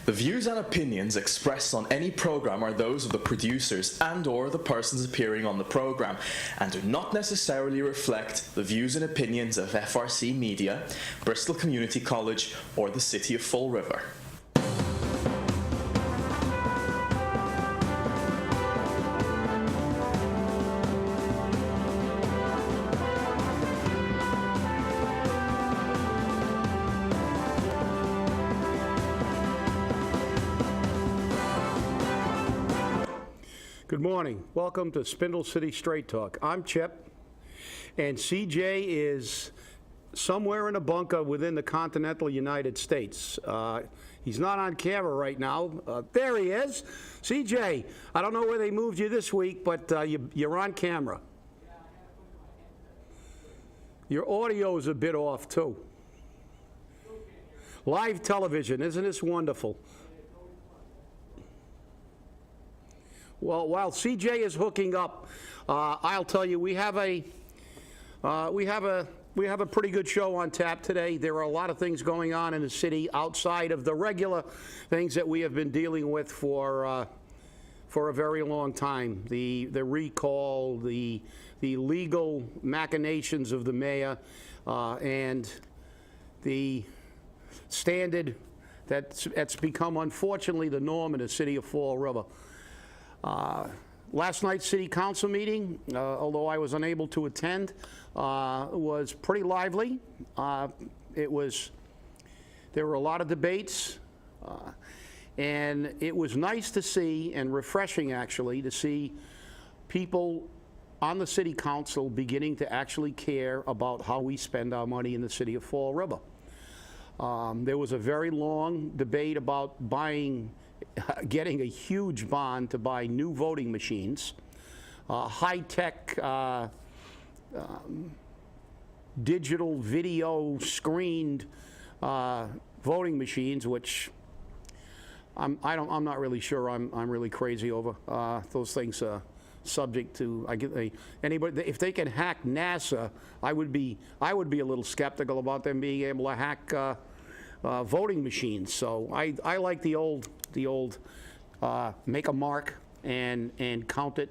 The views and opinions expressed on any program are those of the producers and/or the persons appearing on the program, and do not necessarily reflect the views and opinions of FRC Media, Bristol Community College, or the City of Fall River. Good morning. Welcome to Spindle City Straight Talk. I'm Chip, and CJ is somewhere in a bunker within the continental United States. He's not on camera right now. There he is. CJ, I don't know where they moved you this week, but you're on camera. Your audio is a bit off, too. Live television, isn't this wonderful? Well, while CJ is hooking up, I'll tell you we have a pretty good show on tap today. There are a lot of things going on in the city outside of the regular things that we have been dealing with for a very long time. The recall, the legal machinations of the mayor, and the standard that's become unfortunately the norm in the city of Fall River. Last night's city council meeting, although I was unable to attend, was pretty lively. There were a lot of debates, and it was nice to see, and refreshing actually, to see people on the city council beginning to actually care about how we spend our money in the city of Fall River. There was a very long debate about getting a huge bond to buy new voting machines, high-tech digital video screened voting machines, which I'm not really sure I'm really crazy over. Those things are subject to anybody. If they can hack NASA, I would be a little skeptical about them being able to hack voting machines. So I like the old make a mark and count it.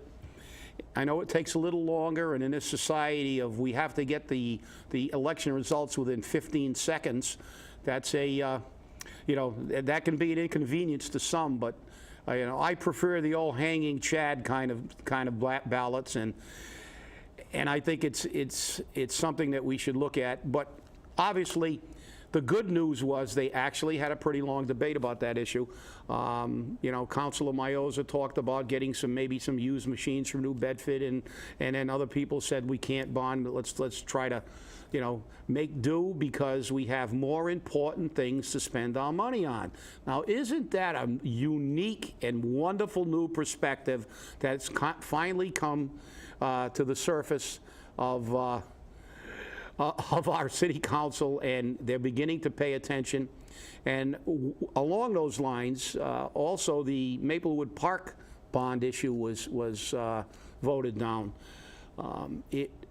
I know it takes a little longer, and in this society of we have to get the election results within 15 seconds, that's that can be an inconvenience to some, but I prefer the old hanging Chad kind of ballots, and I think it's something that we should look at. But obviously, the good news was they actually had a pretty long debate about that issue. Councilor Mayoza talked about getting maybe some used machines from New Bedford, and then other people said we can't bond, but let's try to, make do because we have more important things to spend our money on. Now, isn't that a unique and wonderful new perspective that's finally come to the surface of our city council, and they're beginning to pay attention. And along those lines, also the Maplewood Park bond issue was voted down.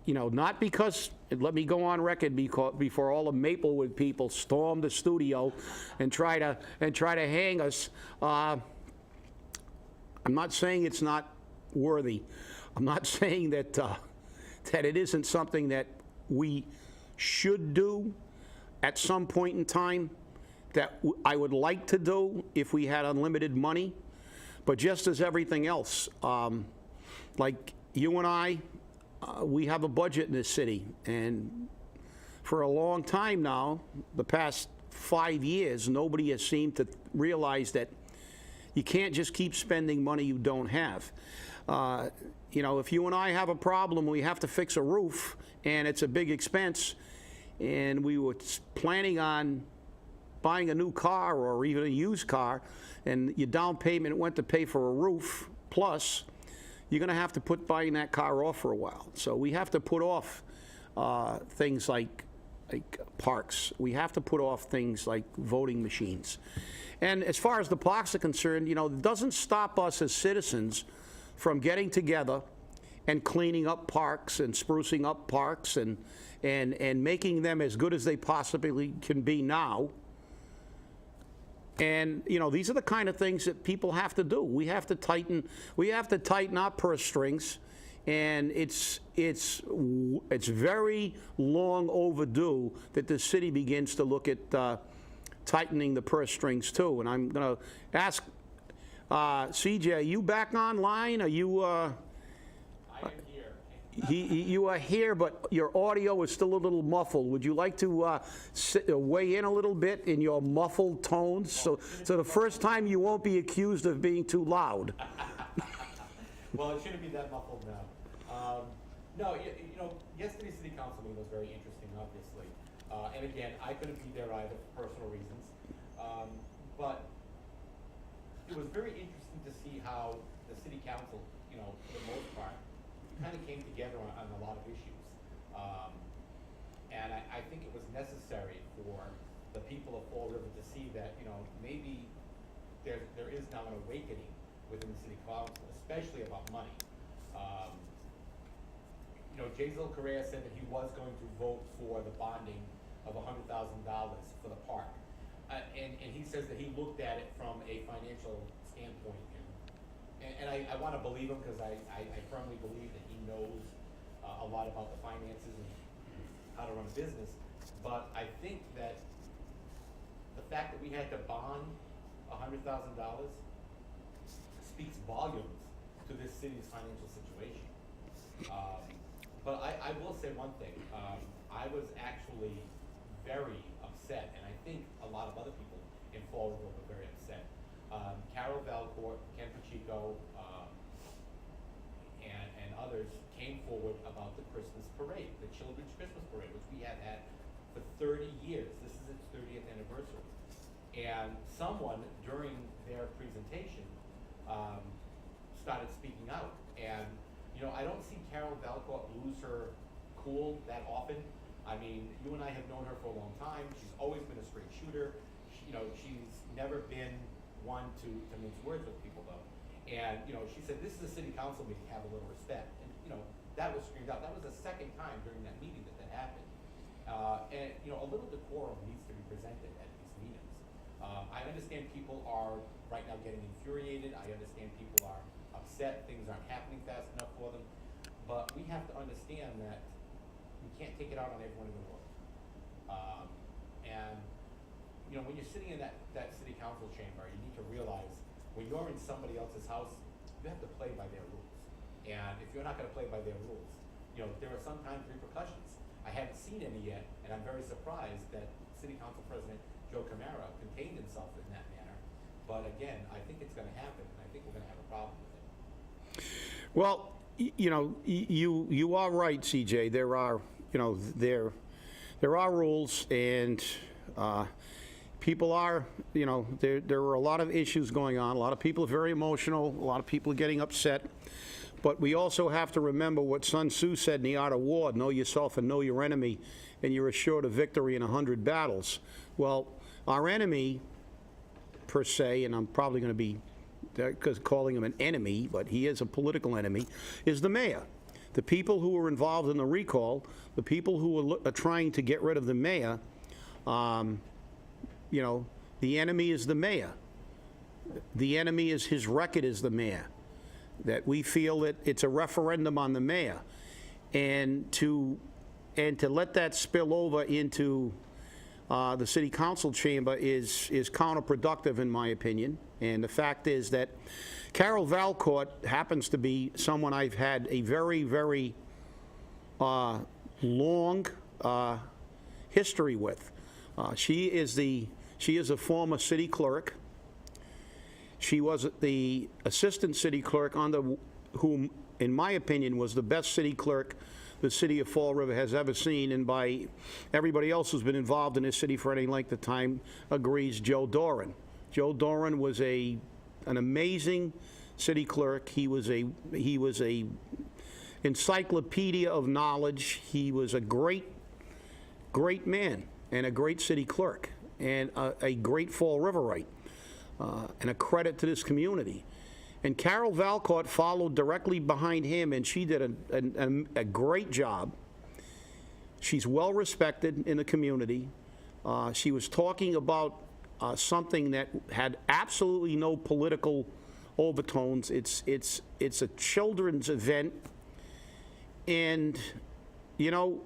Not because, let me go on record before all the Maplewood people storm the studio and try to hang us. I'm not saying it's not worthy. I'm not saying that it isn't something that we should do at some point in time, that I would like to do if we had unlimited money. But just as everything else, like you and I, we have a budget in this city, and for a long time now, the past 5 years, nobody has seemed to realize that you can't just keep spending money you don't have. If you and I have a problem, we have to fix a roof, and it's a big expense, and we were planning on buying a new car or even a used car, and your down payment went to pay for a roof, plus you're going to have to put buying that car off for a while. So we have to put off things like parks. We have to put off things like voting machines. And as far as the parks are concerned, it doesn't stop us as citizens from getting together and cleaning up parks and sprucing up parks and making them as good as they possibly can be now, And, you know, these are the kind of things that people have to do. We have to tighten our purse strings, and it's very long overdue that the city begins to look at tightening the purse strings too. And I'm going to ask CJ, are you back online? Are you? I am here. You are here, but your audio is still a little muffled. Would you like to weigh in a little bit in your muffled tones? So the first time you won't be accused of being too loud. Well, it shouldn't be that muffled now. No, you know, yesterday's city council meeting was very interesting, obviously. And again, I couldn't be there either for personal reasons. But it was very interesting to see how the city council, you know, for the most part, kind of came together on a lot of issues. And I think it was necessary for the people of Fall River to see that, you know, maybe there is now an awakening within the city council, especially about money. You know, Jazel Correa said that he was going to vote for the bonding of $100,000 for the park. And he says that he looked at it from a financial standpoint. And I want to believe him because I firmly believe that he knows a lot about the finances and how to run a business. But I think that the fact that we had to bond $100,000 speaks volumes to this city's financial situation. But I will say one thing. I was actually very upset, and I think a lot of other people in Fall River were very upset. Carol Valcourt, Ken Pacheco, and others came forward about the Christmas parade, the Children's Christmas Parade, which we have had for 30 years. This is its 30th anniversary. And someone during their presentation started speaking out. And, you know, I don't see Carol Valcourt lose her cool that often. I mean, you and I have known her for a long time. She's always been a straight shooter. You know, she's never been one to mince words with people, though. And, you know, she said, this is a city council meeting, have a little respect. And, you know, that was screamed out. That was the second time during that meeting that happened. And, you know, a little decorum needs to be presented at these meetings. I understand people are right now getting infuriated. I understand people are upset. Things aren't happening fast enough for them. But we have to understand that we can't take it out on everyone in the world. And, you know, when you're sitting in that city council chamber, you need to realize when you're in somebody else's house, you have to play by their rules. And if you're not going to play by their rules, you know, there are sometimes repercussions. I haven't seen any yet, and I'm very surprised that City Council President Joe Camara contained himself in that manner. But again, I think it's going to happen, and I think we're going to have a problem with it. Well, you know, you are right, CJ. There are, you know, there are rules, and people are, you know, there are a lot of issues going on. A lot of people are very emotional. A lot of people are getting upset. But we also have to remember what Sun Tzu said in The Art of War: know yourself and know your enemy, and you're assured of victory in 100 battles. Well, our enemy, per se, and I'm probably going to be calling him an enemy, but he is a political enemy, is the mayor. The people who were involved in the recall, the people who are trying to get rid of the mayor, you know, the enemy is the mayor. The enemy is his record as the mayor. That we feel that it's a referendum on the mayor. And to let that spill over into the city council chamber is counterproductive, in my opinion. And the fact is that Carol Valcourt happens to be someone I've had a very, very long history with. She is a former city clerk. She was the assistant city clerk under whom, in my opinion, was the best city clerk the city of Fall River has ever seen, and by everybody else who's been involved in this city for any length of time agrees, Joe Doran. Joe Doran was an amazing city clerk. He was a encyclopedia of knowledge. He was a great man and a great city clerk and a great Fall Riverite. And a credit to this community. And Carol Valcourt followed directly behind him, and she did a great job. She's well respected in the community. She was talking about something that had absolutely no political overtones. It's a children's event, and you know,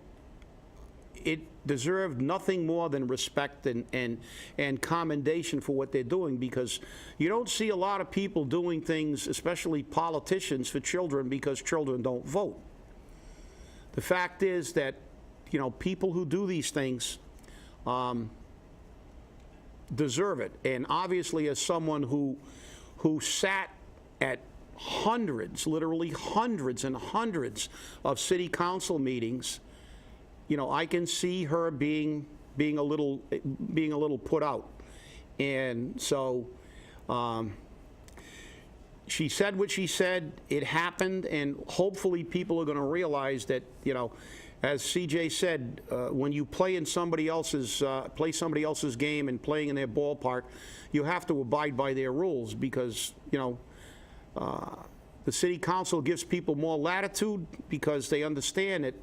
it deserved nothing more than respect and commendation for what they're doing, because you don't see a lot of people doing things, especially politicians, for children because children don't vote. The fact is that, you know, people who do these things deserve it. And obviously, as someone who sat at hundreds, literally hundreds and hundreds of city council meetings, you know, I can see her being a little put out. And so she said what she said. It happened, and hopefully people are going to realize that, you know, as CJ said, when you play somebody else's game and playing in their ballpark, you have to abide by their rules, because, you know, the city council gives people more latitude because they understand that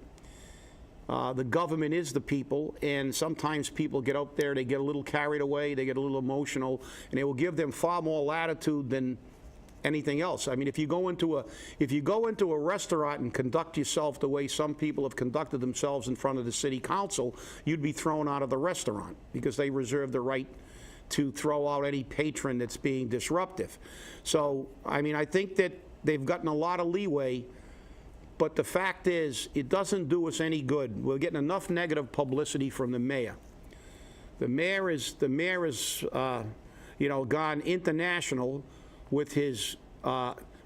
the government is the people, and sometimes people get out there, they get a little carried away, they get a little emotional, and they will give them far more latitude than anything else. I mean, if you go into a restaurant and conduct yourself the way some people have conducted themselves in front of the city council, you'd be thrown out of the restaurant, because they reserve the right to throw out any patron that's being disruptive. So, I mean, I think that they've gotten a lot of leeway, but the fact is, it doesn't do us any good. We're getting enough negative publicity from the mayor. The mayor is, you know, gone international with his,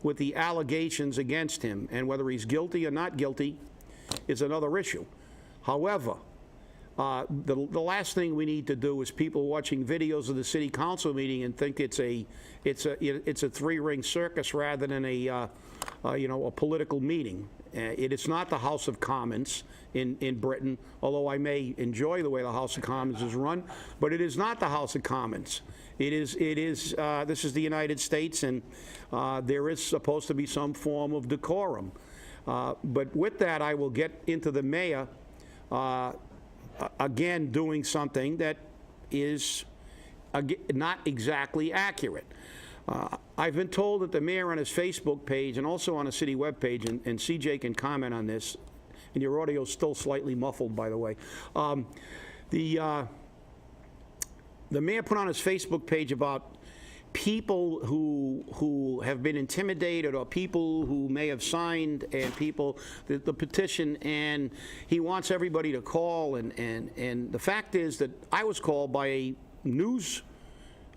with the allegations against him, and whether he's guilty or not guilty is another issue. However, the last thing we need to do is people watching videos of the city council meeting and think it's a three-ring circus rather than a political meeting. It is not the House of Commons in Britain, although I may enjoy the way the House of Commons is run, but it is not the House of Commons. This is the United States, and there is supposed to be some form of decorum. But with that, I will get into the mayor again doing something that is not exactly accurate. I've been told that the mayor on his Facebook page and also on a city webpage, and CJ can comment on this, and your audio is still slightly muffled, by the way. The mayor put on his Facebook page about people who have been intimidated, or people who may have signed and the petition, and he wants everybody to call, and the fact is that I was called by a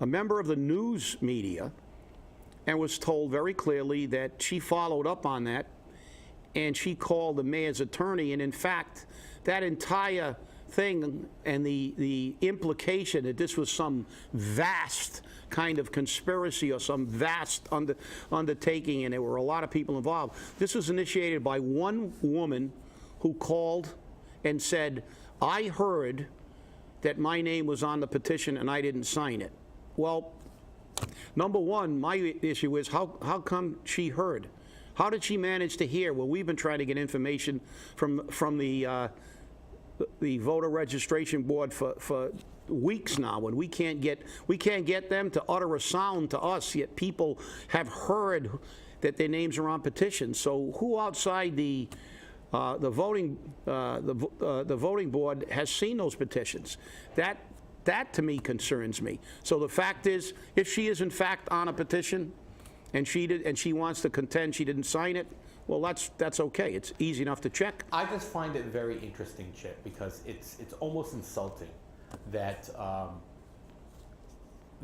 member of the news media, and was told very clearly that she followed up on that, and she called the mayor's attorney, and in fact, that entire thing and the implication that this was some vast kind of conspiracy or some vast undertaking, and there were a lot of people involved. This was initiated by one woman who called and said, "I heard that my name was on the petition and I didn't sign it." Well, number one, my issue is how come she heard? How did she manage to hear? Well, we've been trying to get information from the voter registration board for weeks now, and we can't get them to utter a sound to us, yet people have heard that their names are on petitions. So who outside the voting board has seen those petitions? That to me concerns me. So the fact is, if she is in fact on a petition and she wants to contend she didn't sign it, well, that's okay. It's easy enough to check. I just find it very interesting, Chip, because it's almost insulting that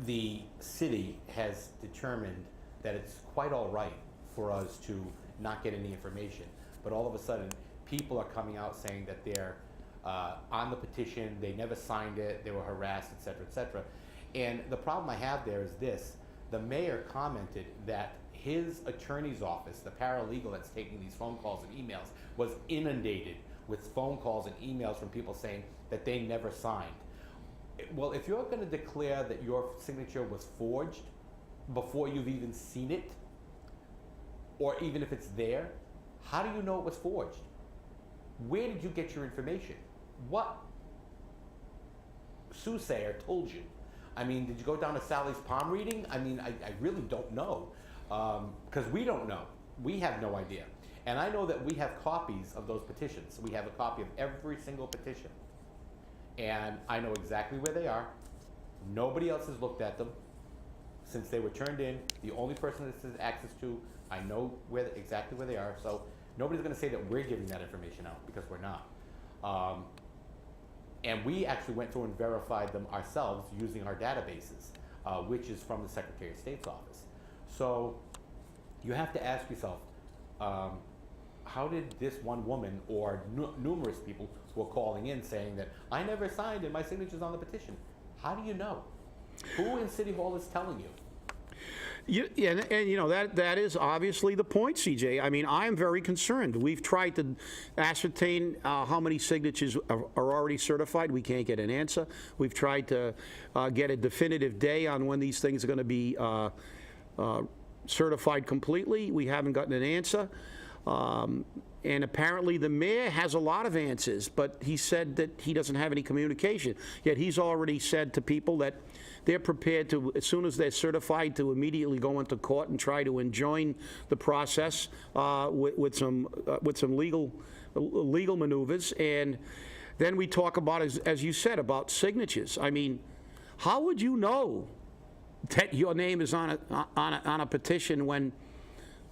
the city has determined that it's quite all right for us to not get any information, but all of a sudden people are coming out saying that they're on the petition, they never signed it, they were harassed, et cetera, et cetera. And the problem I have there is this: the mayor commented that his attorney's office, the paralegal that's taking these phone calls and emails, was inundated with phone calls and emails from people saying that they never signed. Well, if you're going to declare that your signature was forged before you've even seen it, or even if it's there, how do you know it was forged? Where did you get your information? What soothsayer told you? I mean, did you go down to Sally's palm reading? I mean, I really don't know, because we don't know. We have no idea. And I know that we have copies of those petitions. We have a copy of every single petition. And I know exactly where they are. Nobody else has looked at them since they were turned in. The only person that has access to, I know exactly where they are. So nobody's going to say that we're giving that information out, because we're not. And we actually went through and verified them ourselves using our databases, which is from the Secretary of State's office. So you have to ask yourself, how did this one woman or numerous people who are calling in saying that I never signed and my signature's on the petition? How do you know? Who in City Hall is telling you? Yeah, and you know, that is obviously the point, CJ. I mean, I am very concerned. We've tried to ascertain how many signatures are already certified. We can't get an answer. We've tried to get a definitive day on when these things are going to be certified completely. We haven't gotten an answer. And apparently the mayor has a lot of answers, but he said that he doesn't have any communication. Yet he's already said to people that they're prepared to, as soon as they're certified, to immediately go into court and try to enjoin the process with some legal maneuvers. And then we talk about, as you said, about signatures. I mean, how would you know that your name is on a petition when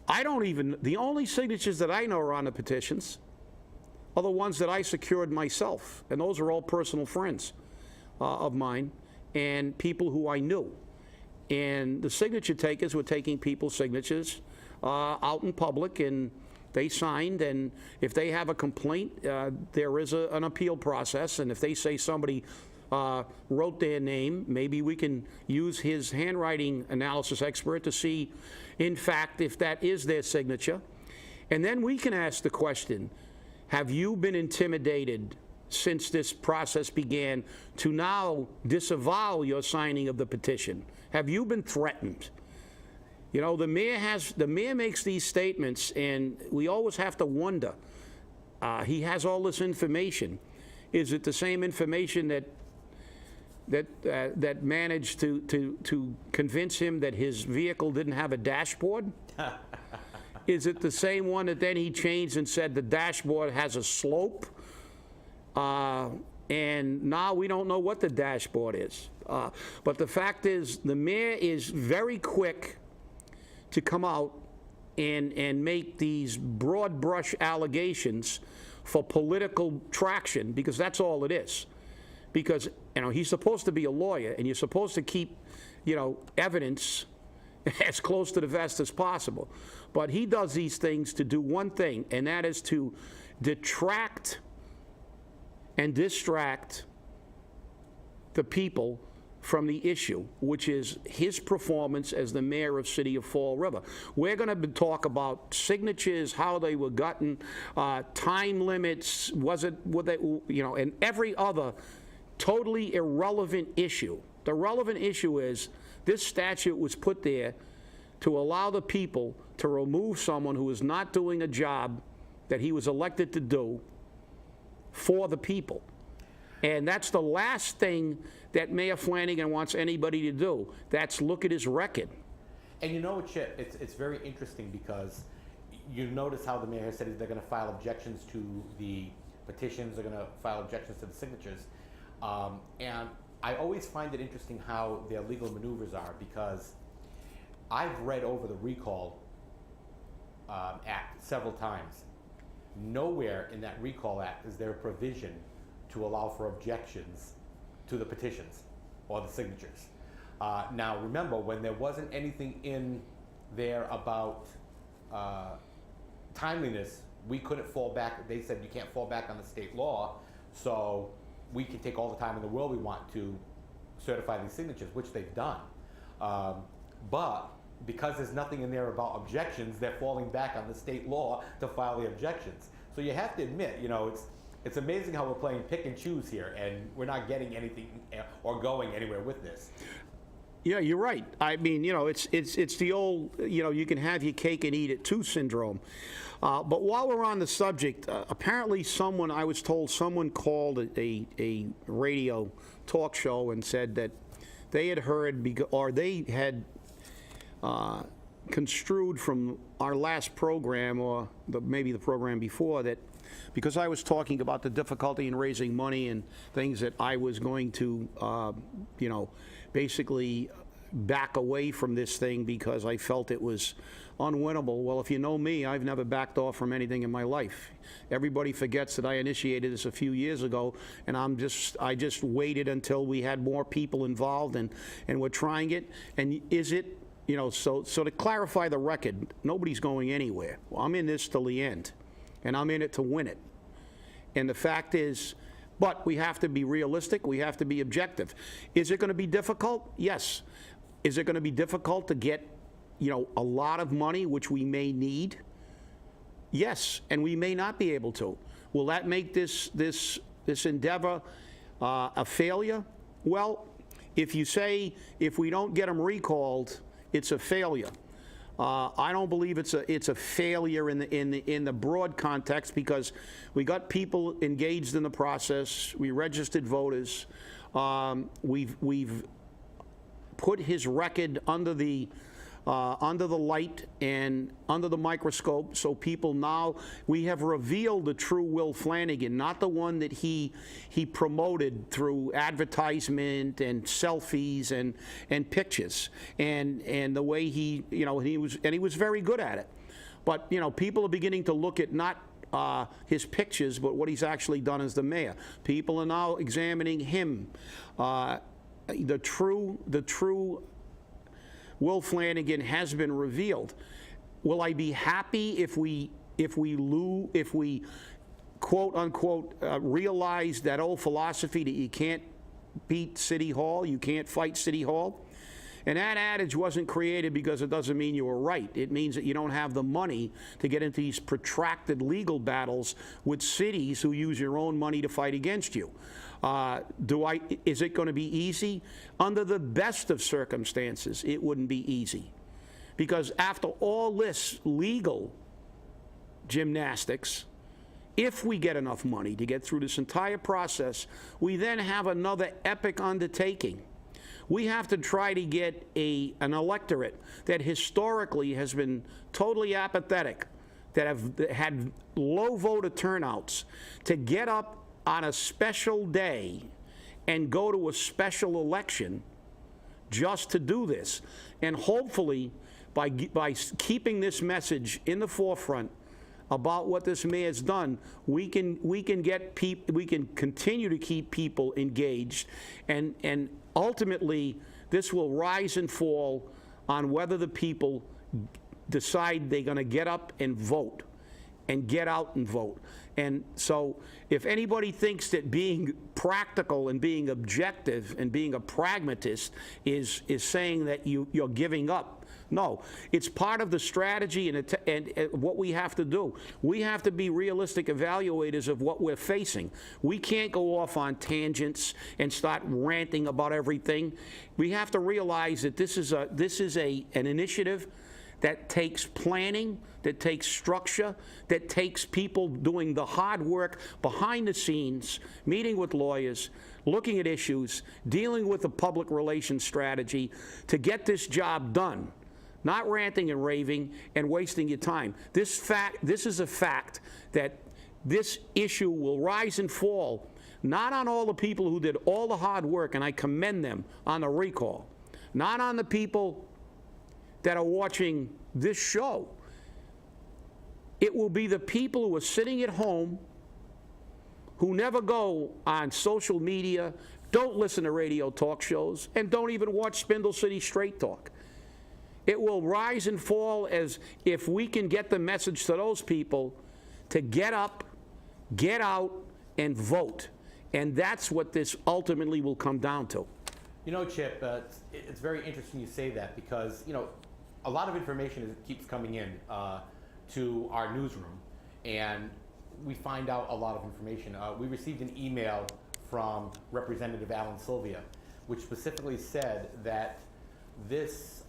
I don't even, the only signatures that I know are on the petitions are the ones that I secured myself, and those are all personal friends of mine and people who I knew. And the signature takers were taking people's signatures out in public, and they signed, and if they have a complaint, there is an appeal process, and if they say somebody wrote their name, maybe we can use his handwriting analysis expert to see, in fact, if that is their signature. And then we can ask the question, have you been intimidated since this process began to now disavow your signing of the petition? Have you been threatened? You know, the mayor makes these statements, and we always have to wonder, he has all this information. Is it the same information that managed to convince him that his vehicle didn't have a dashboard? Is it the same one that then he changed and said the dashboard has a slope? And now we don't know what the dashboard is. But the fact is, the mayor is very quick to come out and make these broad brush allegations for political traction, because that's all it is. Because, you know, he's supposed to be a lawyer, and you're supposed to keep, you know, evidence as close to the vest as possible. But he does these things to do one thing, and that is to detract and distract the people from the issue, which is his performance as the mayor of City of Fall River. We're going to talk about signatures, how they were gotten, time limits, were they, you know, and every other totally irrelevant issue. The relevant issue is this statute was put there to allow the people to remove someone who is not doing a job that he was elected to do for the people. And that's the last thing that Mayor Flanagan wants anybody to do. That's look at his record. And you know what, Chip, it's very interesting, because you notice how the mayor has said they're going to file objections to the petitions, they're going to file objections to the signatures. And I always find it interesting how their legal maneuvers are, because I've read over the recall act several times. Nowhere in that recall act is there a provision to allow for objections to the petitions or the signatures. Now remember, when there wasn't anything in there about timeliness, we couldn't fall back. They said you can't fall back on the state law, so we can take all the time in the world we want to certify these signatures, which they've done. But because there's nothing in there about objections, they're falling back on the state law to file the objections. So you have to admit, you know, it's amazing how we're playing pick and choose here, and we're not getting anything or going anywhere with this. Yeah, you're right. I mean, you know, it's the old, you know, you can have your cake and eat it too syndrome. But while we're on the subject, apparently I was told someone called a radio talk show and said that they had heard, or they had construed from our last program, or maybe the program before, that because I was talking about the difficulty in raising money and things, that I was going to, basically back away from this thing because I felt it was unwinnable. Well, if you know me, I've never backed off from anything in my life. Everybody forgets that I initiated this a few years ago, and I just waited until we had more people involved, and we're trying it. And is it, so to clarify the record, nobody's going anywhere. Well, I'm in this till the end, and I'm in it to win it. And the fact is, but we have to be realistic, we have to be objective. Is it going to be difficult? Yes. Is it going to be difficult to get, a lot of money, which we may need? Yes, and we may not be able to. Will that make this endeavor a failure? Well, if you say if we don't get them recalled, it's a failure. I don't believe it's a failure in the broad context, because we got people engaged in the process. We registered voters. We've put his record under the light and under the microscope, so people now, we have revealed the true Will Flanagan, not the one that he promoted through advertisement and selfies and pictures, and the way he was very good at it. But people are beginning to look at not his pictures, but what he's actually done as the mayor. People are now examining him. The true Will Flanagan has been revealed. Will I be happy if we quote unquote realize that old philosophy that you can't beat City Hall, you can't fight City Hall? And that adage wasn't created because it doesn't mean you were right. It means that you don't have the money to get into these protracted legal battles with cities who use your own money to fight against you. Is it going to be easy? Under the best of circumstances, it wouldn't be easy. Because after all this legal gymnastics, if we get enough money to get through this entire process, we then have another epic undertaking. We have to try to get an electorate that historically has been totally apathetic, that have had low voter turnouts, to get up on a special day and go to a special election just to do this. And hopefully, by keeping this message in the forefront about what this mayor's done, we can continue to keep people engaged, and ultimately this will rise and fall on whether the people decide they're going to get up and vote and get out and vote. And so if anybody thinks that being practical and being objective and being a pragmatist is saying that you're giving up, no, it's part of the strategy and what we have to do. We have to be realistic evaluators of what we're facing. We can't go off on tangents and start ranting about everything. We have to realize that this is an initiative that takes planning, that takes structure, that takes people doing the hard work behind the scenes, meeting with lawyers, looking at issues, dealing with a public relations strategy to get this job done. Not ranting and raving and wasting your time. This is a fact that this issue will rise and fall, not on all the people who did all the hard work, and I commend them on the recall, not on the people that are watching this show. It will be the people who are sitting at home, who never go on social media, don't listen to radio talk shows, and don't even watch Spindle City Straight Talk. It will rise and fall as if we can get the message to those people to get up, get out, and vote. And that's what this ultimately will come down to. Chip, it's very interesting you say that, because, a lot of information keeps coming in to our newsroom, and we find out a lot of information. We received an email from Representative Alan Sylvia, which specifically said that this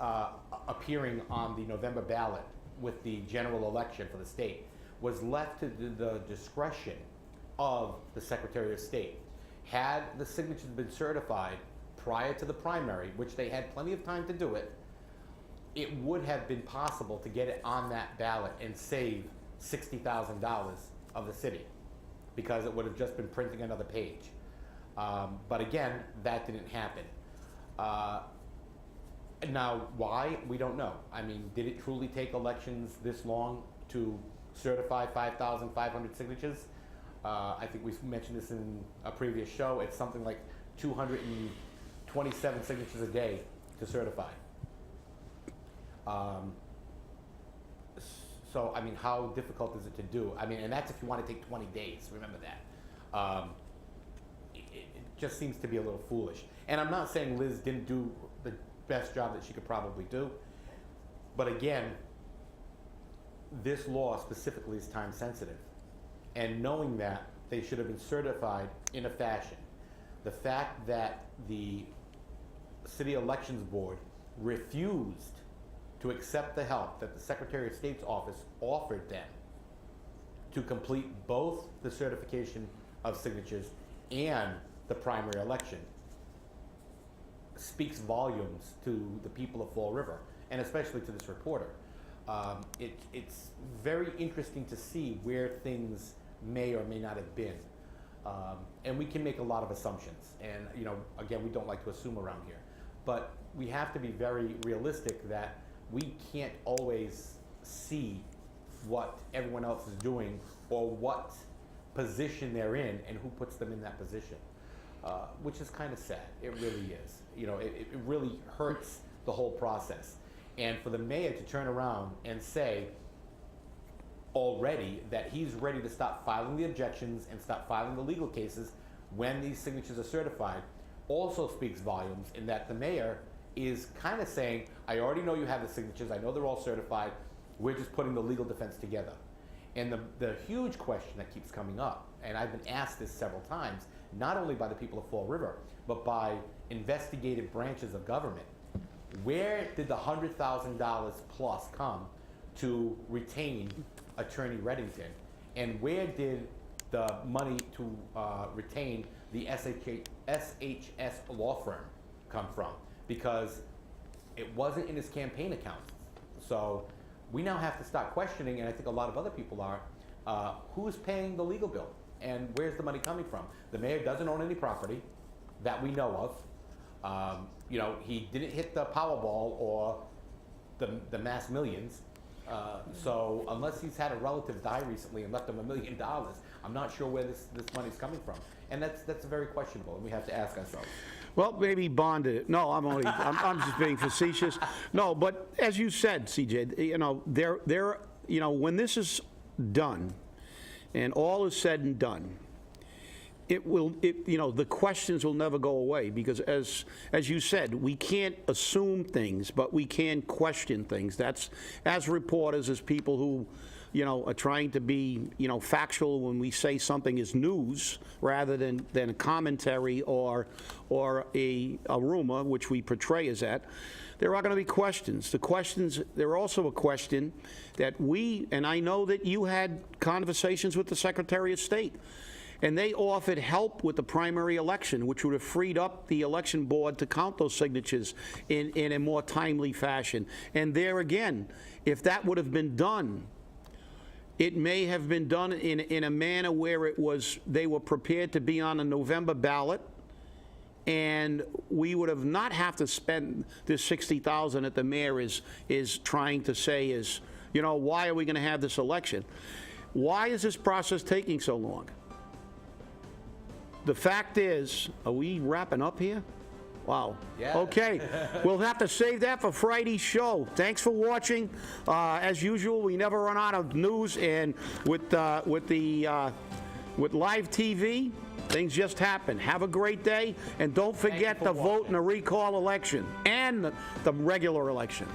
appearing on the November ballot with the general election for the state was left to the discretion of the Secretary of State. Had the signatures been certified prior to the primary, which they had plenty of time to do it, it would have been possible to get it on that ballot and save $60,000 of the city, because it would have just been printing another page. But again, that didn't happen. Now, why? We don't know. I mean, did it truly take elections this long to certify 5,500 signatures? I think we mentioned this in a previous show. It's something like 227 signatures a day to certify. So, I mean, how difficult is it to do? I mean, and that's if you want to take 20 days, remember that. It just seems to be a little foolish. And I'm not saying Liz didn't do the best job that she could probably do, but again, this law specifically is time sensitive. And knowing that, they should have been certified in a fashion. The fact that the City Elections Board refused to accept the help that the Secretary of State's office offered them to complete both the certification of signatures and the primary election speaks volumes to the people of Fall River, and especially to this reporter. It's very interesting to see where things may or may not have been. And we can make a lot of assumptions. And, you know, again, we don't like to assume around here. But we have to be very realistic that we can't always see what everyone else is doing or what position they're in and who puts them in that position, which is kind of sad. It really is. You know, it really hurts the whole process. And for the mayor to turn around and say already that he's ready to stop filing the objections and stop filing the legal cases when these signatures are certified also speaks volumes, in that the mayor is kind of saying, I already know you have the signatures, I know they're all certified, we're just putting the legal defense together. And the huge question that keeps coming up, and I've been asked this several times, not only by the people of Fall River, but by investigative branches of government, where did the $100,000 plus come to retain Attorney Reddington? And where did the money to retain the SHS law firm come from? Because it wasn't in his campaign accounts. So we now have to start questioning, and I think a lot of other people are, who's paying the legal bill and where's the money coming from? The mayor doesn't own any property that we know of. You know, he didn't hit the Powerball or the mass millions. So unless he's had a relative die recently and left him $1 million, I'm not sure where this money's coming from. And that's very questionable, and we have to ask ourselves. Well, maybe bonded it. No, I'm just being facetious. No, but as you said, CJ, you know, you know, when this is done and all is said and done, you know, the questions will never go away, because as you said, we can't assume things, but we can question things. That's, as reporters, as people who, you know, are trying to be, you know, factual when we say something is news rather than a commentary or a rumor, which we portray as that. There are going to be questions. The questions, there are also a question that and I know that you had conversations with the Secretary of State, and they offered help with the primary election, which would have freed up the election board to count those signatures in a more timely fashion. And there again, if that would have been done, it may have been done in a manner where they were prepared to be on a November ballot, and we would have not have to spend this $60,000 that the mayor is trying to say is, you know, why are we going to have this election? Why is this process taking so long? The fact is, are we wrapping up here? Wow. Yeah. Okay. We'll have to save that for Friday's show. Thanks for watching. As usual, we never run out of news, and with live TV, things just happen. Have a great day, and don't forget to vote in the recall election and the regular election.